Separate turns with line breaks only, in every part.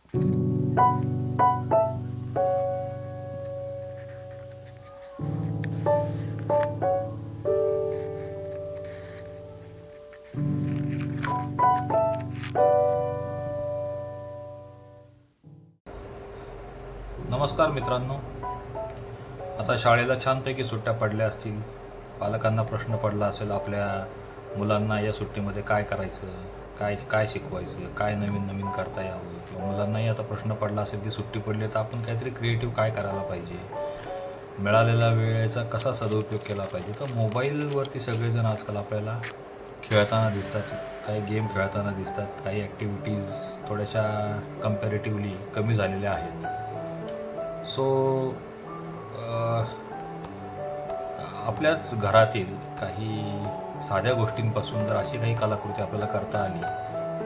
नमस्कार मित्रांनो, आता शाळेला छानपैकी सुट्ट्या पडल्या असतील. पालकांना प्रश्न पडला असेल आपल्या मुलांना या सुट्टीमध्ये काय करायचं, काय काय शिकवायचं, काय नवीन नवीन करता यावं. किंवा मुलांनाही आता प्रश्न पडला असेल की सुट्टी पडली तर आपण काहीतरी क्रिएटिव्ह काय करायला पाहिजे, मिळालेल्या वेळेचा कसा सदुपयोग केला पाहिजे. तर मोबाईलवरती सगळेजण आजकाल आपल्याला खेळताना दिसतात, काही गेम खेळताना दिसतात, काही ॲक्टिव्हिटीज थोड्याशा कम्पॅरेटिव्हली कमी झालेल्या आहेत. सो आपल्याच घरातील काही साध्या गोष्टींपासून जर अशी काही कलाकृती आपल्याला करता आली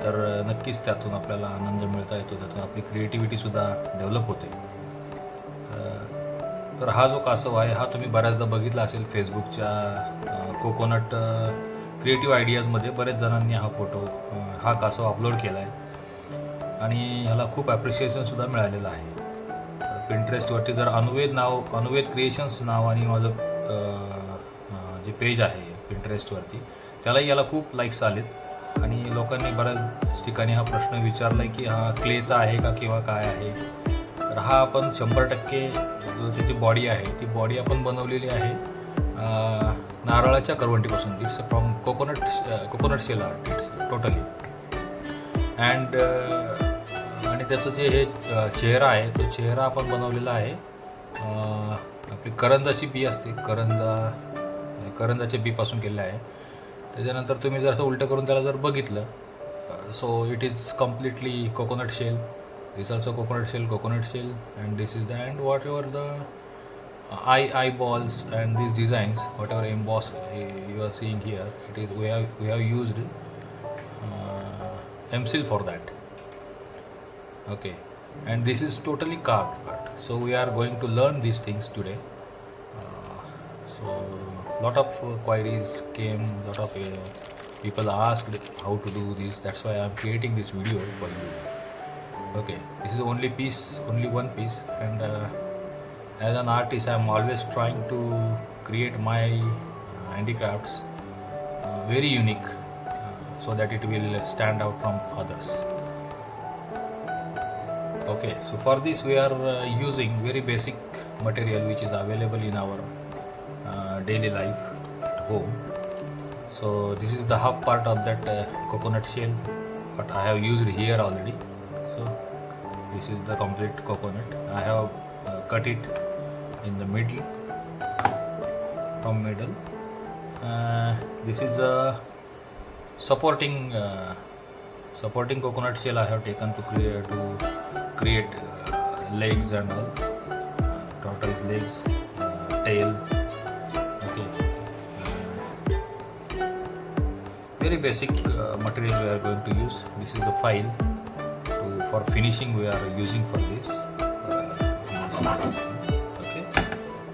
तर नक्कीच त्यातून आपल्याला आनंद मिळता येतो, त्यातून आपली क्रिएटिव्हिटीसुद्धा डेव्हलप होते. तर हा जो कासव आहे हा तुम्ही बऱ्याचदा बघितला असेल फेसबुकच्या कोकोनट क्रिएटिव्ह आयडियाजमध्ये. बरेच जणांनी हा कासव अपलोड केला आहे आणि ह्याला खूप ॲप्रिशिएशनसुद्धा मिळालेलं आहे. पिंटरेस्टवरती जर अनुवेद क्रिएशन्स नावाने माझं जे पेज आहे पिंटरेस्टवरती, त्यालाही याला खूप लाईक्स आलेत आणि लोकांनी बऱ्याच ठिकाणी हा प्रश्न विचारला की हा क्लेचा आहे का किंवा काय आहे. तर हा आपण 100% जो त्याची बॉडी आहे ती बॉडी आपण बनवलेली आहे नारळाच्या करवंटीपासून. It's from coconut shell art, it's totally. And आणि त्याचं जे हे चेहरा आहे तो चेहरा आपण बनवलेला आहे आपली करंजाची बी असते, करंजाच्या बीपासून केलेलं आहे. त्याच्यानंतर तुम्ही जर असं उलटं करून त्याला जर बघितलं, so it is completely coconut shell. This also coconut shell and this is the and whatever the eye balls and these designs, whatever emboss you are seeing here, it is we have used MSIL for that. Okay, and this is totally carved art. So we are going to learn these things today. So lot of queries came, lot of people asked how to do this. That's why I am creating this video for you. Okay, this is only one piece, and as an artist I am always trying to create my handicrafts very unique, so that it will stand out from others. Okay, so for this we are using very basic material which is available in our daily life at home. So this is the half part of that coconut shell what I have used here already. So this is the complete coconut. I have cut it in the middle, from middle. This is a supporting coconut shell I have taken to create legs and all, tortoise legs, tail. Okay, very basic material we are going to use. This is the file for finishing we are using for this. Okay,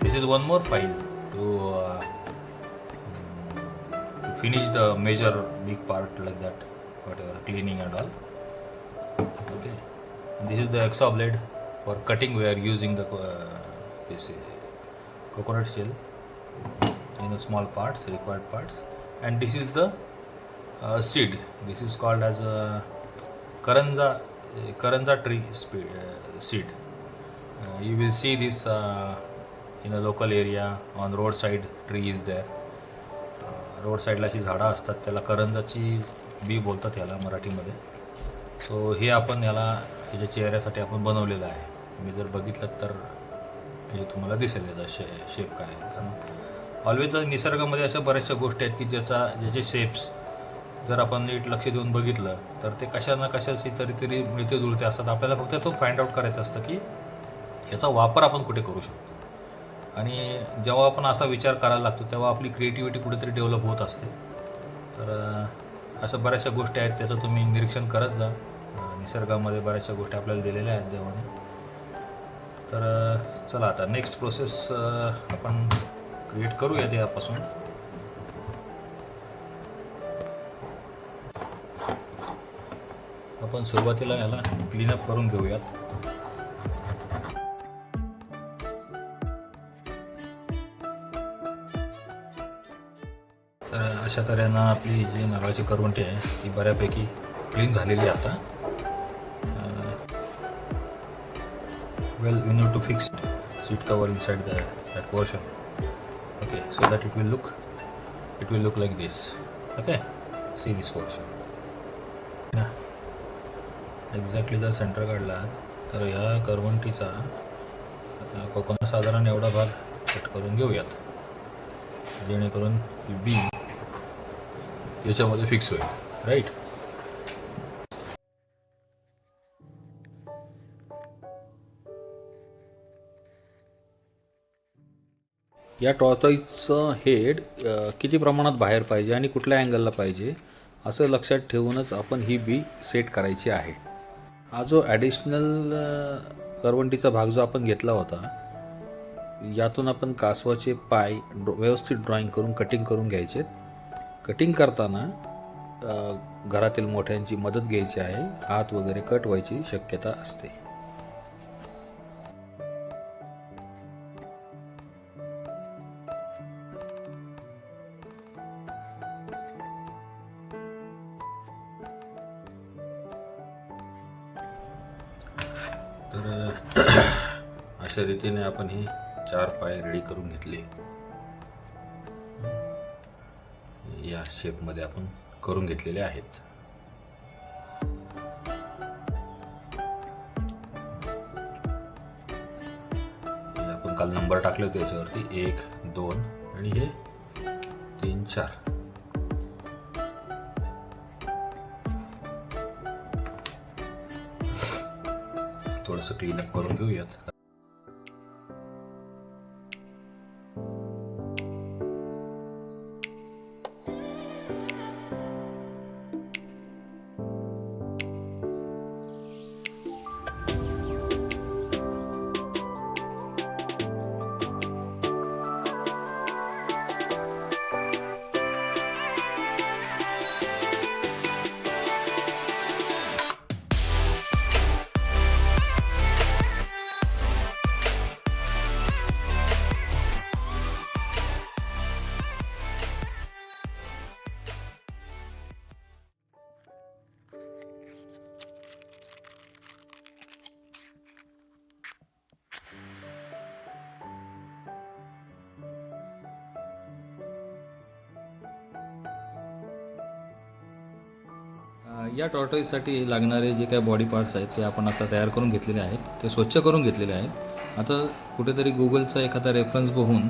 this is one more file to finish the major big part like that, whatever cleaning and all. Okay, and this is the hacksaw blade. For cutting we are using the this coconut shell in the small parts, required parts. And this is the seed. This is called as a karanja tree seed. You will see this in a local area. On roadside tree is there. Road साईडला अशी झाडं असतात, त्याला करंजाची बी बोलतात याला मराठीमध्ये. So हे आपण याच्या चेहऱ्यासाठी आपण बनवलेलं आहे. मी जर बघितलं तर हे तुम्हाला दिसेल याचा शेप काय आहे. कारण ऑलवेज निसर्गामध्ये अशा बऱ्याचशा गोष्टी आहेत की ज्याचे शेप्स जर आपण नीट लक्ष देऊन बघितलं तर ते कशा ना कशाची तरी मिळते जुळते असतात. आपल्याला फक्त तो फाइंड आउट करायचं असतं की याचा वापर आपण कुठे करू शकतो. आणि जेव्हा आपण असा विचार करायला लागतो तेव्हा आपली क्रिएटिव्हिटी कुठेतरी डेव्हलप होत असते. तर अशा बऱ्याचशा गोष्टी आहेत, त्याचं तुम्ही निरीक्षण करत जा. निसर्गामध्ये बऱ्याचशा गोष्टी आपल्याला दिलेल्या आहेत देवाने. तर चला आता नेक्स्ट प्रोसेस आपण क्रिएट करूया त्यापासून. आपण सुरुवातीला याला क्लीनअप करून घेऊयात. तर अशा तऱ्हेनं आपली जी नारळाची करवंटी आहे ती बऱ्यापैकी क्लीन झालेली आहे आता. Well, we need to fix seat cover inside that portion. Okay, so that it will look like this. Okay, see this portion. Exactly जर सेंटर काढला तर ह्या करवंटीचा कोकोनट साधारण एवढा भाग कट करून घेऊयात, जेणेकरून बी याच्यामध्ये फिक्स होईल. राईट. या टॉर्टॉइजचं हेड किती प्रमाणात बाहेर पाहिजे आणि कुठल्या अँगलला पाहिजे असं लक्षात ठेवूनच आपण ही बी सेट करायची आहे. हा जो ॲडिशनल करवंटीचा भाग जो आपण घेतला होता, यातून आपण कासवाचे पाय व्यवस्थित ड्रॉईंग करून कटिंग करून घ्यायचे. कटिंग करताना घरातील मोठ्यांची मदत घ्यायची आहे. हात वगैरे कट व्हायची शक्यता असते. तर अशा रीतीने आपण ही 4 पाय रेडी करून घेतले. या शेपमध्ये आपण करून घेतलेले आहेत. आपण काल नंबर टाकले होते याच्यावरती 1, 2 आणि हे 3, 4. थोडंसं क्लीनअप करून घेऊयात. या टॉर्टॉइजसाठी लागणारे जे काही बॉडी पार्ट्स आहेत ते आपण आता तयार करून घेतलेले आहेत. ते स्वच्छ करून घेतलेले आहेत. आता कुठेतरी गुगलचा एखादा रेफरन्स बघून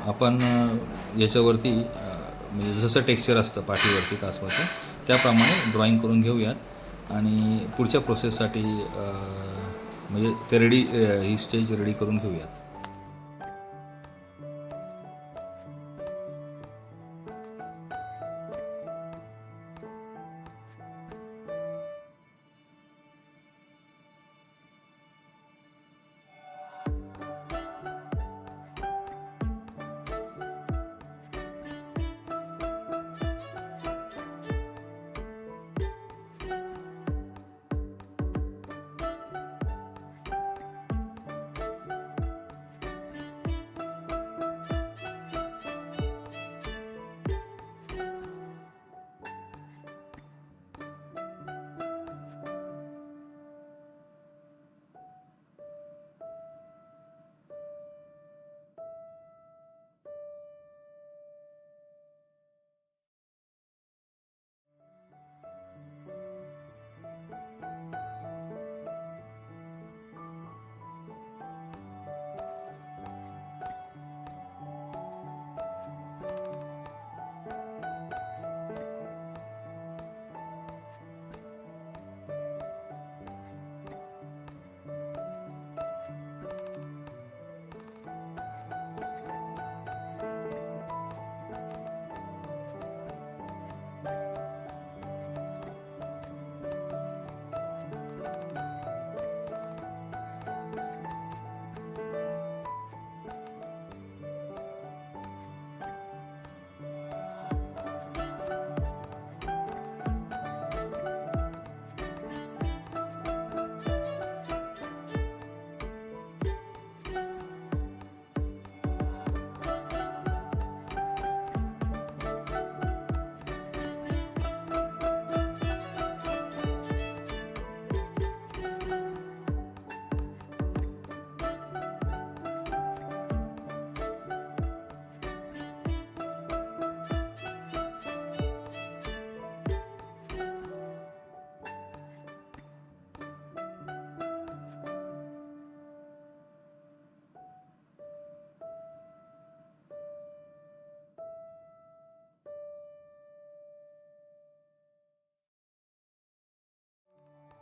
आपण याच्यावरती म्हणजे जसं टेक्स्चर असतं पाठीवरती कासवाचं त्याप्रमाणे ड्रॉईंग करून घेऊयात आणि पुढच्या प्रोसेससाठी म्हणजे ते रेडी ही स्टेज रेडी करून घेऊयात.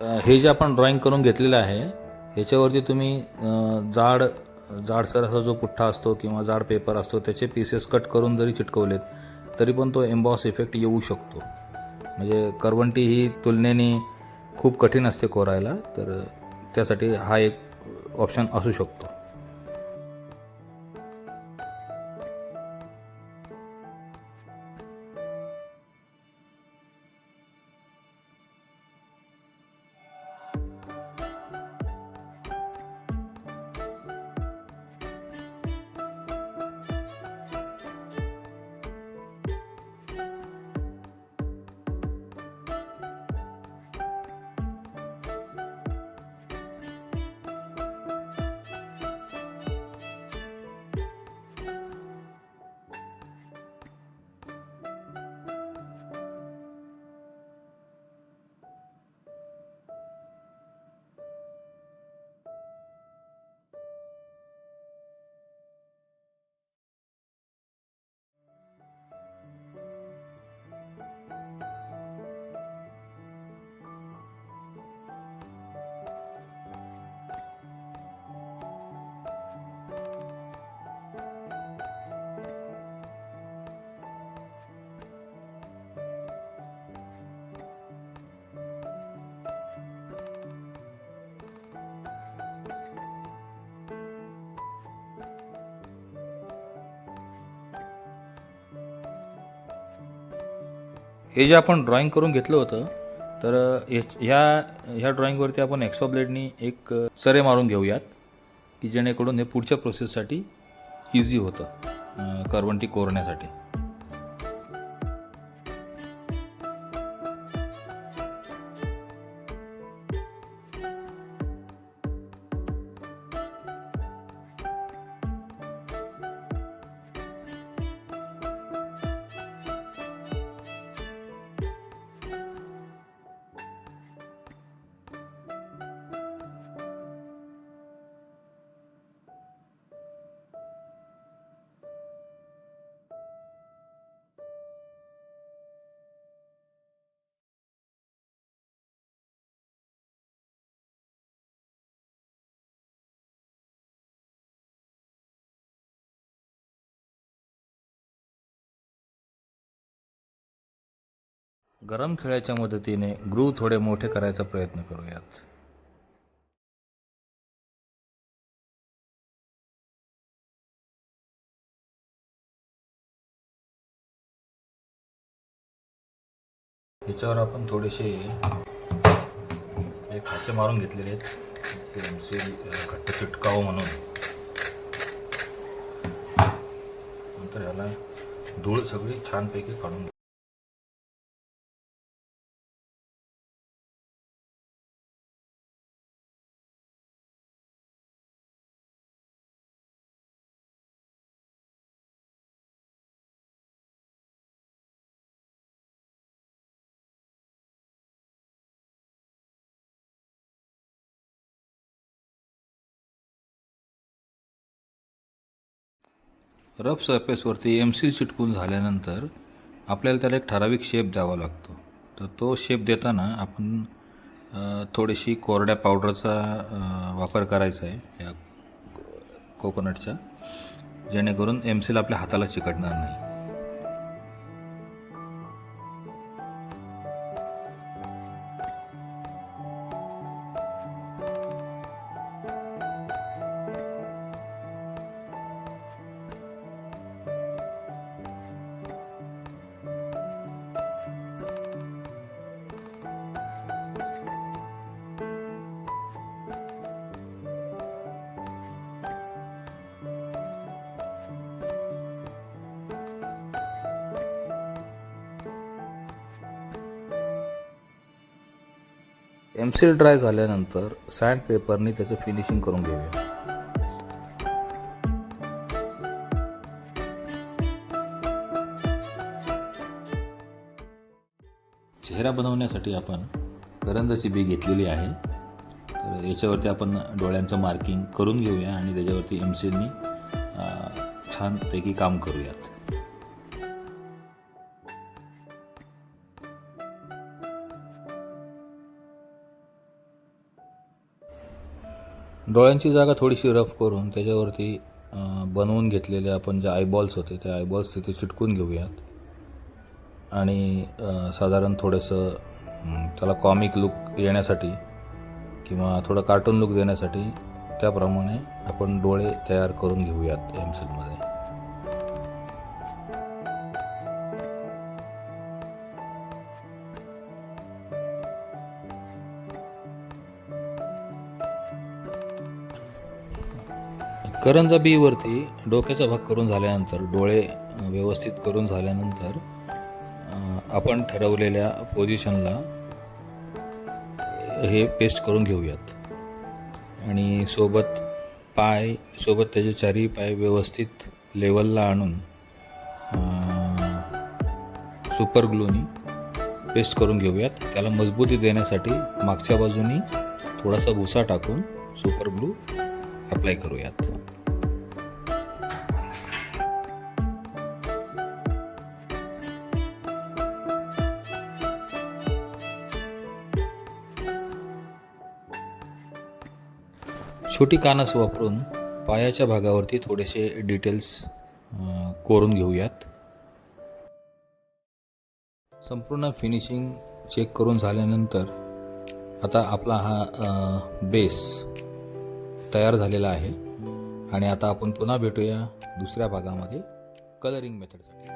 हे जे आपण ड्रॉइंग करून घेतलेलं आहे ह्याच्यावरती तुम्ही जाडसर असा जो पुठ्ठा असतो किंवा जाड पेपर असतो त्याचे पीसेस कट करून जरी चिटकवलेत तरी पण तो एम्बॉस इफेक्ट येऊ शकतो. म्हणजे करवंटी ही तुलनेने खूप कठीण असते कोरायला, तर त्यासाठी हा एक ऑप्शन असू शकतो. हे जे आपण ड्रॉइंग करून घेतलं होतं तर ह्या ड्रॉइंगवरती आपण एक्सो ब्लेडनी एक सरे मारून घेऊयात की जेणेकरून हे पुढच्या प्रोसेससाठी इझी होतं करवंटी कोरण्यासाठी. गरम खिळ्याच्या मदतीने ग्रू थोडे मोठे करायचा प्रयत्न करूयात. ह्याच्यावर आपण थोडेसे एक खाचे मारून घेतलेले आहेत घट्ट चिटकावं म्हणून. नंतर ह्याला धूळ सगळी छानपैकी काढून रफ सरफेसवरती एमसील चिटकून झाल्यानंतर आपल्याला त्याला एक ठराविक शेप द्यावा लागतो. तर तो शेप देताना आपण थोडीशी कोरड्या पावडरचा वापर करायचा आहे या कोकोनटच्या, जेणेकरून एमसील आपल्या हाताला चिकटणार नाही. एमसील ड्राय झाल्यानंतर सँड पेपरनी त्याचं फिनिशिंग करून घेऊया. चेहरा बनवण्यासाठी आपण करंजाची बी घेतलेली आहे. तर याच्यावरती आपण डोळ्यांचं मार्किंग करून घेऊया आणि त्याच्यावरती एमसीलनी छानपैकी काम करूयात. डोळ्यांची जागा थोडीशी रफ करून त्याच्यावरती बनवून घेतलेले आपण जे आयबॉल्स होते ते आयबॉल्स तिथे चिटकून घेऊयात आणि साधारण थोडंसं त्याला कॉमिक लुक येण्यासाठी किंवा थोडं कार्टून लुक देण्यासाठी त्याप्रमाणे आपण डोळे तयार करून घेऊयात पेन्सिलमध्ये. करंजा बीवरती डोक्याचा भाग करून झाल्यानंतर डोळे व्यवस्थित करून झाल्यानंतर आपण ठरवलेल्या पोझिशनला हे पेस्ट करून घेऊयात आणि सोबत त्याचे चारही पाय व्यवस्थित लेवलला आणून सुपर ग्लूनी पेस्ट करून घेऊयात. त्याला मजबूती देण्यासाठी मागच्या बाजूनी थोडासा भुसा टाकून सुपर ग्लू अप्लाय करूयात. छोटी कानस वापरून पायाच्या भागावरती थोडेसे डिटेल्स कोरून घेऊयात. संपूर्ण फिनिशिंग चेक करून झाल्यानंतर आता आपला हा बेस तयार झालेला आहे आणि आता आपण पुन्हा भेटूया दुसऱ्या भागामध्ये कलरिंग मेथडसाठी.